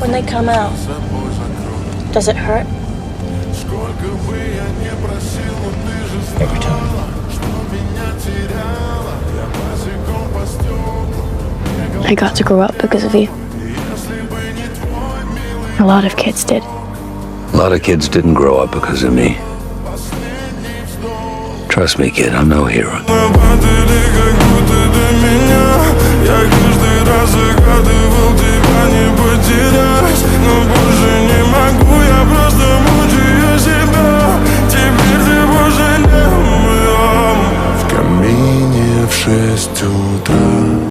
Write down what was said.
When they come out, does it hurt? Every time. I got to grow up because of you. A lot of kids did. A lot of kids didn't grow up because of me. Trust me, kid, I'm no hero. Я каждый раз загадывал тебя не потерять.